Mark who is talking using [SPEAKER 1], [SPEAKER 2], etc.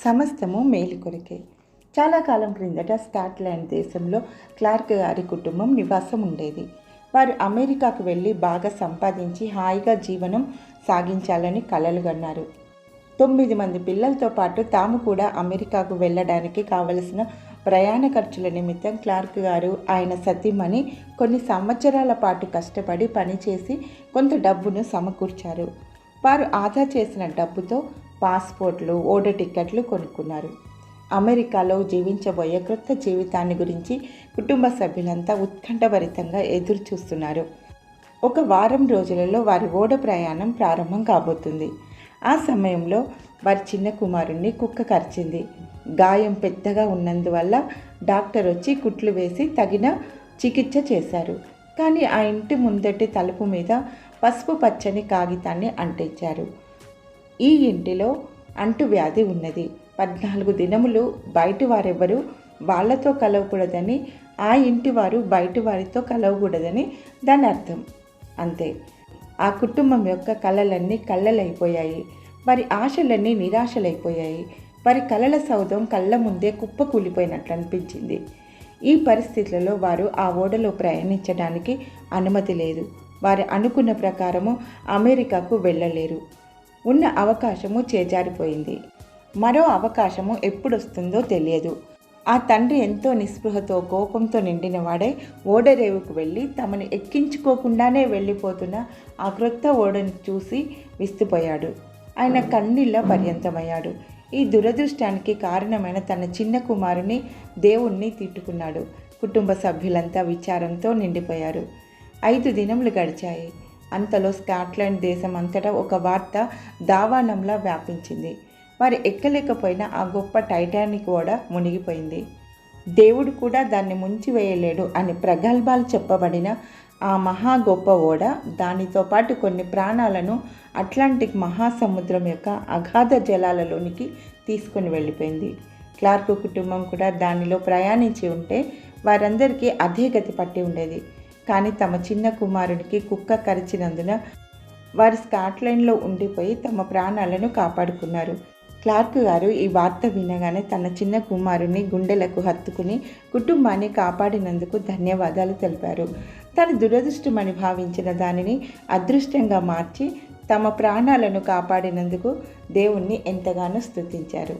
[SPEAKER 1] సమస్తము మేలు కొరకే. చాలా కాలం క్రిందట స్కాట్లాండ్ దేశంలో క్లార్క్ గారి కుటుంబం నివాసం ఉండేది. వారు అమెరికాకు వెళ్ళి బాగా సంపాదించి హాయిగా జీవనం సాగించాలని కలలుగన్నారు. 9 మంది పిల్లలతో పాటు తాము కూడా అమెరికాకు వెళ్ళడానికి కావలసిన ప్రయాణ ఖర్చుల నిమిత్తం క్లార్క్ గారు, ఆయన సతీమణి కొన్ని సంవత్సరాల పాటు కష్టపడి పనిచేసి కొంత డబ్బును సమకూర్చారు. వారు ఆదా చేసిన డబ్బుతో పాస్పోర్ట్లు, ఓడ టిక్కెట్లు కొనుక్కున్నారు. అమెరికాలో జీవించబోయే క్రొత్త జీవితాన్ని గురించి కుటుంబ సభ్యులంతా ఉత్కంఠభరితంగా ఎదురు చూస్తున్నారు. ఒక వారం రోజులలో వారి ఓడ ప్రయాణం ప్రారంభం కాబోతుంది. ఆ సమయంలో వారి చిన్న కుమారుణ్ణి కుక్క కరిచింది. గాయం పెద్దగా ఉన్నందువల్ల డాక్టర్ వచ్చి కుట్లు వేసి తగిన చికిత్స చేశారు. కానీ ఆ ఇంటి ముందటి తలుపు మీద పసుపు పచ్చని కాగితాన్ని అంటించారు. ఈ ఇంటిలో అంటువ్యాధి ఉన్నది. 14 దినములు బయటి వారెవరు వాళ్లతో కలవకూడదని, ఆ ఇంటి వారు బయటి వారితో కలవకూడదని దాని అర్థం. అంతే. ఆ కుటుంబం యొక్క కలలన్నీ కళ్ళలైపోయాయి. వారి ఆశలన్నీ నిరాశలైపోయాయి. వారి కలల సౌధం కళ్ళ ముందే కుప్పకూలిపోయినట్లు అనిపించింది. ఈ పరిస్థితులలో వారు ఆ ఓడలో ప్రయాణించడానికి అనుమతి లేదు. వారు అనుకున్న ప్రకారము అమెరికాకు వెళ్ళలేరు. ఉన్న అవకాశము చేజారిపోయింది. మరో అవకాశము ఎప్పుడొస్తుందో తెలియదు. ఆ తండ్రి ఎంతో నిస్పృహతో, కోపంతో నిండిన వాడే ఓడరేవుకు వెళ్ళి తమను ఎక్కించుకోకుండానే వెళ్ళిపోతున్న ఆ క్రొత్త ఓడను చూసి విస్తుపోయాడు. ఆయన కన్నీళ్ళ పర్యంతమయ్యాడు. ఈ దురదృష్టానికి కారణమైన తన చిన్న కుమారుని, దేవుణ్ణి తిట్టుకున్నాడు. కుటుంబ సభ్యులంతా విచారంతో నిండిపోయారు. 5 దినములు గడిచాయి. అంతలో స్కాట్లాండ్ దేశం అంతటా ఒక వార్త దావానంలా వ్యాపించింది. వారు ఎక్కలేకపోయినా ఆ గొప్ప టైటానిక్ ఓడ మునిగిపోయింది. దేవుడు కూడా దాన్ని ముంచివేయలేడు అని ప్రగల్భాలు చెప్పబడిన ఆ మహా గొప్ప ఓడ దానితో పాటు కొన్ని ప్రాణాలను అట్లాంటిక్ మహాసముద్రం యొక్క అగాధ జలాలలోనికి తీసుకొని వెళ్ళిపోయింది. క్లార్క్ కుటుంబం కూడా దానిలో ప్రయాణించి ఉంటే వారందరికీ అదే గతి పట్టి ఉండేది. కానీ తమ చిన్న కుమారునికి కుక్క కరిచినందున వారు స్కాట్లాండ్లో ఉండిపోయి తమ ప్రాణాలను కాపాడుకున్నారు. క్లార్క్ గారు ఈ వార్త వినగానే తన చిన్న కుమారుని గుండెలకు హత్తుకుని కుటుంబాన్ని కాపాడినందుకు ధన్యవాదాలు తెలిపారు. తన దురదృష్టమని భావించిన దానిని అదృష్టంగా మార్చి తమ ప్రాణాలను కాపాడినందుకు దేవుణ్ణి ఎంతగానో స్తుతించారు.